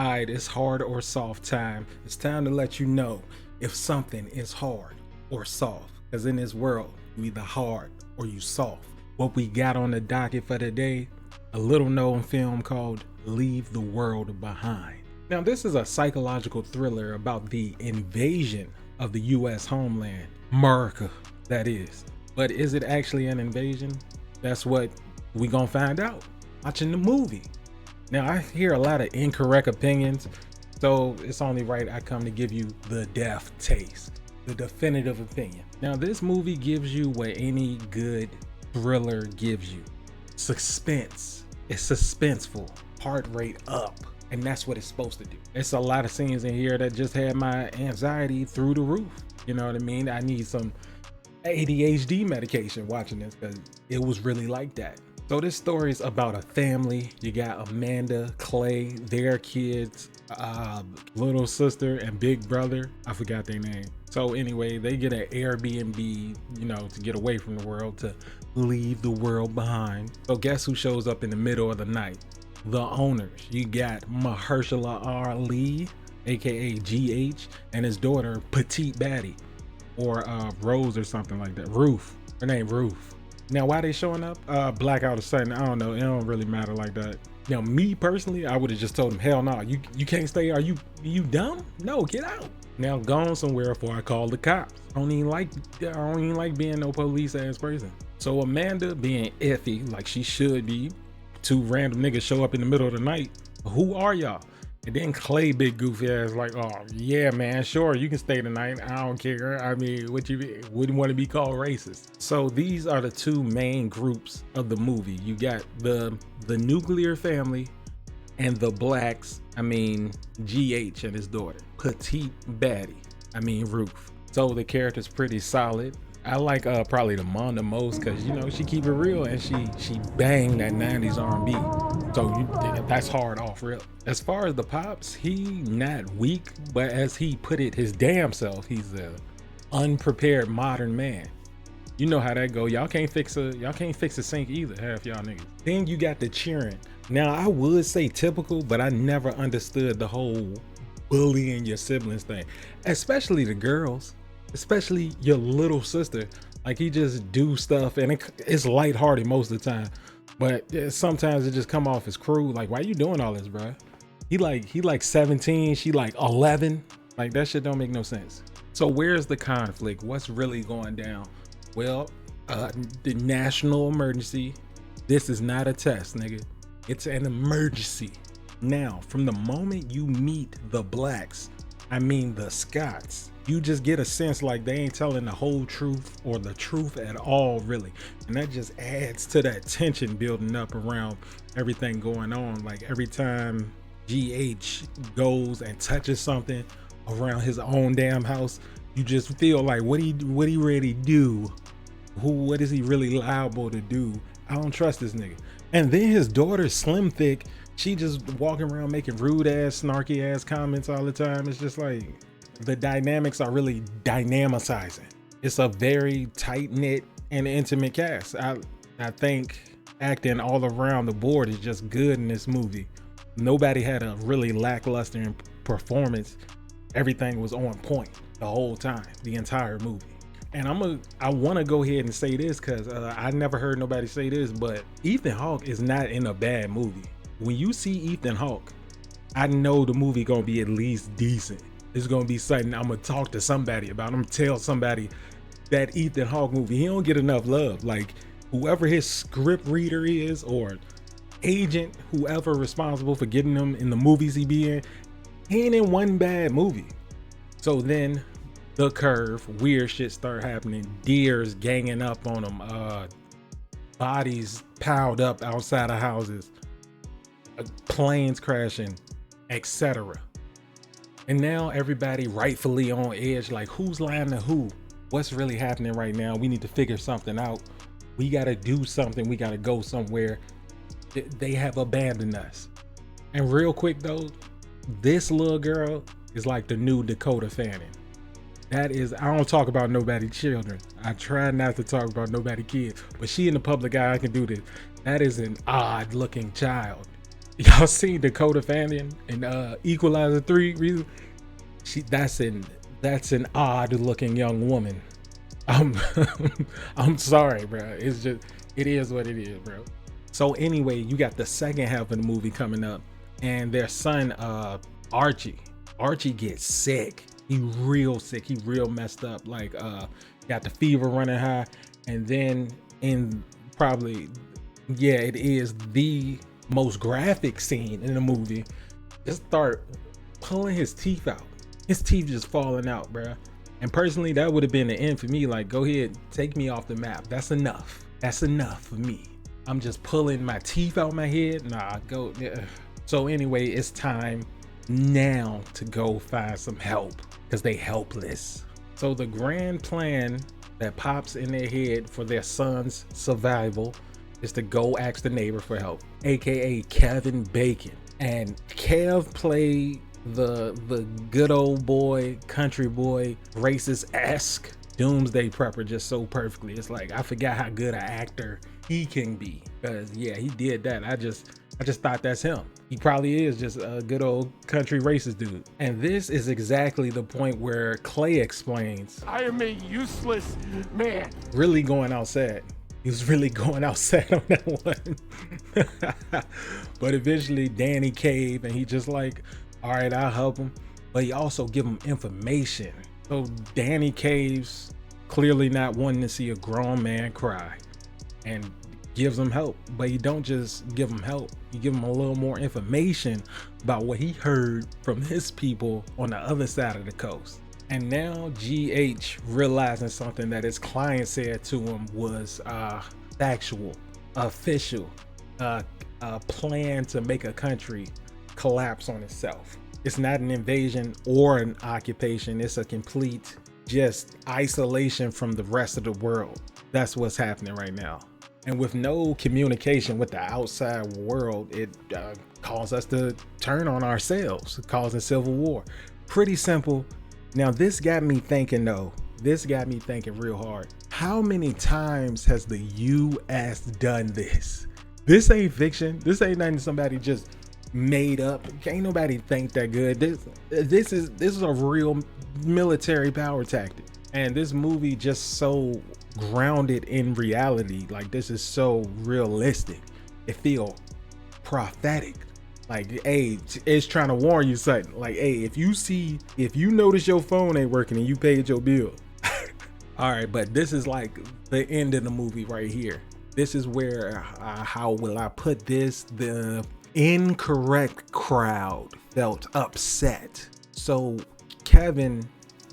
Alright, it's hard or soft time. It's time to let you know if something is hard or soft. Because in this world, you either hard or you soft. What we got on the docket for today, a little known film called Leave the World Behind. Now, this is a psychological thriller about the invasion of the US homeland, America, that is. But is it actually an invasion? That's what we gonna find out watching the movie. Now, I hear a lot of incorrect opinions, so it's only right I come to give you the death taste, the definitive opinion. Now, this movie gives you what any good thriller gives you. Suspense. It's suspenseful, heart rate up, and that's what it's supposed to do. It's a lot of scenes in here that just had my anxiety through the roof. You know what I mean? I need some ADHD medication watching this because it was really like that. So this story is about a family. You got Amanda, Clay, their kids, little sister and big brother. I forgot their name. So anyway, they get an Airbnb, to get away from the world, to leave the world behind. So guess who shows up in the middle of the night? The owners. You got Mahershala Ali, aka GH, and his daughter Petite Batty, or Rose or something like that. Ruth. Her name Ruth. Now, why they showing up? Blackout or something, I don't know. It don't really matter like that. Now, me personally, I would have just told him, hell no, you can't stay. Are you dumb? No, get out. Now, gone somewhere before I call the cops. I don't even like being no police ass person. So Amanda being iffy, like she should be, two random niggas show up in the middle of the night. Who are y'all? And then Clay, big goofy ass, like, oh yeah, man, sure, you can stay tonight. I don't care. I mean, wouldn't want to be called racist. So these are the two main groups of the movie. You got the nuclear family and the blacks. I mean, GH and his daughter, Petite Batty. I mean, Ruth. So the character's pretty solid. I like probably the mom the most because she keep it real and she bang that 90s R&B. So that's hard off real. As far as the pops, he not weak, but as he put it his damn self, he's a unprepared modern man. You know how that go. Y'all can't fix a sink either, half y'all niggas. Then you got the cheering. Now I would say typical, but I never understood the whole bullying your siblings thing, especially the girls. Especially your little sister. Like, he just do stuff and it's lighthearted most of the time, but sometimes it just come off as cruel. Like, why you doing all this, bro? He like 17, she like 11. Like, that shit don't make no sense. So where's the conflict? What's really going down? Well, the national emergency. This is not a test, nigga. It's an emergency. Now, from the moment you meet the blacks, I mean the Scots, you just get a sense like they ain't telling the whole truth or the truth at all, really. And that just adds to that tension building up around everything going on. Like, every time GH goes and touches something around his own damn house, you just feel like, what he ready to do? What is he really liable to do? I don't trust this nigga. And then his daughter, Slim Thick, she just walking around making rude ass, snarky ass comments all the time. It's just like, the dynamics are really dynamicizing. It's a very tight knit and intimate cast. I think acting all around the board is just good in this movie. Nobody had a really lackluster performance. Everything was on point the whole time, the entire movie. And I want to go ahead and say this because I never heard nobody say this, but Ethan Hawke is not in a bad movie. When you see Ethan Hawke, I know the movie gonna be at least decent. It's gonna be something I'm gonna talk to somebody about. I'm gonna tell somebody that Ethan Hawke movie, he don't get enough love. Like, whoever his script reader is or agent, whoever responsible for getting him in the movies he be in, he ain't in one bad movie. So then the curve, weird shit start happening. Deers ganging up on him, bodies piled up outside of houses, planes crashing, etc. And now everybody rightfully on edge, like, who's lying to who? What's really happening right now? We need to figure something out. We got to do something. We got to go somewhere. They have abandoned us. And real quick though, this little girl is like the new Dakota Fanning. That is, I don't talk about nobody children. I try not to talk about nobody kids, but she in the public eye, I can do this. That is an odd looking child. Y'all seen Dakota Fanning in Equalizer 3? That's an odd looking young woman. I'm I'm sorry, bro. It's just, it is what it is, bro. So anyway, you got the second half of the movie coming up, and their son Archie gets sick. He real sick. He real messed up. Like got the fever running high, and then in probably, yeah, it is the most graphic scene in the movie. Just start pulling his teeth out. His teeth just falling out, bruh. And personally, that would have been the end for me. Like, go ahead, take me off the map. That's enough. That's enough for me. I'm just pulling my teeth out my head. Nah, go. Yeah. So anyway, it's time now to go find some help because they helpless. So the grand plan that pops in their head for their son's survival is to go ask the neighbor for help, aka Kevin Bacon. And Kev played the good old boy, country boy, racist-esque doomsday prepper just so perfectly. It's like, I forgot how good an actor he can be, because yeah, he did that. I just thought that's him. He probably is just a good old country racist dude. And this is exactly the point where Clay explains, I am a useless man. Really going outside. He was really going outside on that one. But eventually Danny caved, and he just like, all right, I'll help him. But he also give him information. So Danny caves, clearly not wanting to see a grown man cry, and gives him help. But you don't just give him help, you give him a little more information about what he heard from his people on the other side of the coast. And now GH realizing something that his client said to him was factual, official, a plan to make a country collapse on itself. It's not an invasion or an occupation. It's a complete just isolation from the rest of the world. That's what's happening right now. And with no communication with the outside world, it caused us to turn on ourselves, causing civil war. Pretty simple. Now this got me thinking though. This got me thinking real hard. How many times has the US done this? This ain't fiction. This ain't nothing somebody just made up. Can't nobody think that good. This is a real military power tactic. And this movie just so grounded in reality. Like, this is so realistic. It feel prophetic. Like, hey, it's trying to warn you something. Like, hey, if you notice your phone ain't working and you paid your bill. All right, but this is like the end of the movie right here. This is where, how will I put this? The incorrect crowd felt upset. So Kevin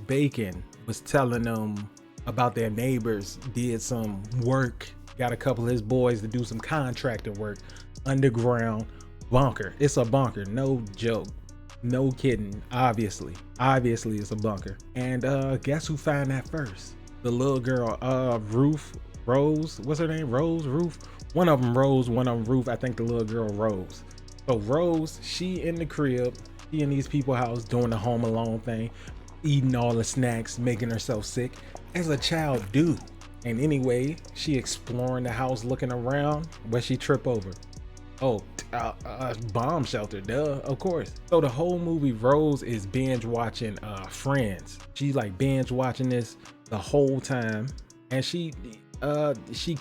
Bacon was telling them about their neighbors did some work, got a couple of his boys to do some contractor work underground bunker. It's a bunker, no joke, no kidding. Obviously it's a bunker. And guess who found that first? The little girl, Rose, what's her name? Ruth. One of them Rose, one of them Ruth. I think the little girl Rose. So Rose, she in the crib, she in these people's house doing the Home Alone thing, eating all the snacks, making herself sick, as a child do. And anyway, she exploring the house, looking around, but she trip over. Oh, bomb shelter, duh, of course. So the whole movie, Rose is binge watching Friends. She's like binge watching this the whole time, and she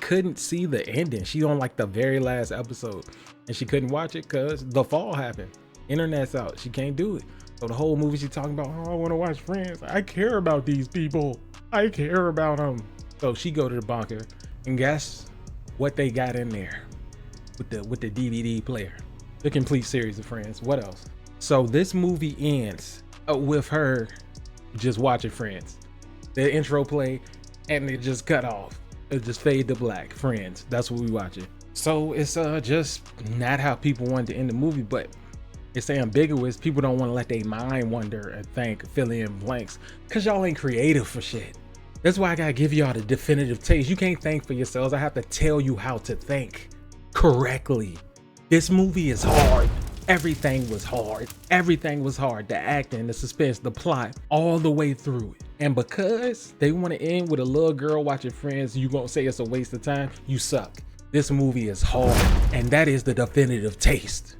couldn't see the ending. She on like the very last episode, and she couldn't watch it because the fall happened. Internet's out, she can't do it. So the whole movie she talking about, oh, I want to watch Friends. I care about these people. I care about them. So she go to the bunker, and guess what they got in there with the DVD player? The complete series of Friends. What else? So this movie ends with her just watching Friends. The intro play, and it just cut off. It just fade to black. Friends. That's what we watching. So it's just not how people wanted to end the movie, but it's ambiguous. People don't want to let their mind wander and think, fill in blanks, because y'all ain't creative for shit. That's why I gotta give y'all the definitive taste. You can't think for yourselves. I have to tell you how to think correctly. This movie is hard. Everything was hard. Everything was hard. The acting, the suspense, the plot, all the way through it. And because they want to end with a little girl watching Friends, you won't say it's a waste of time. You suck. This movie is hard, and that is the definitive taste.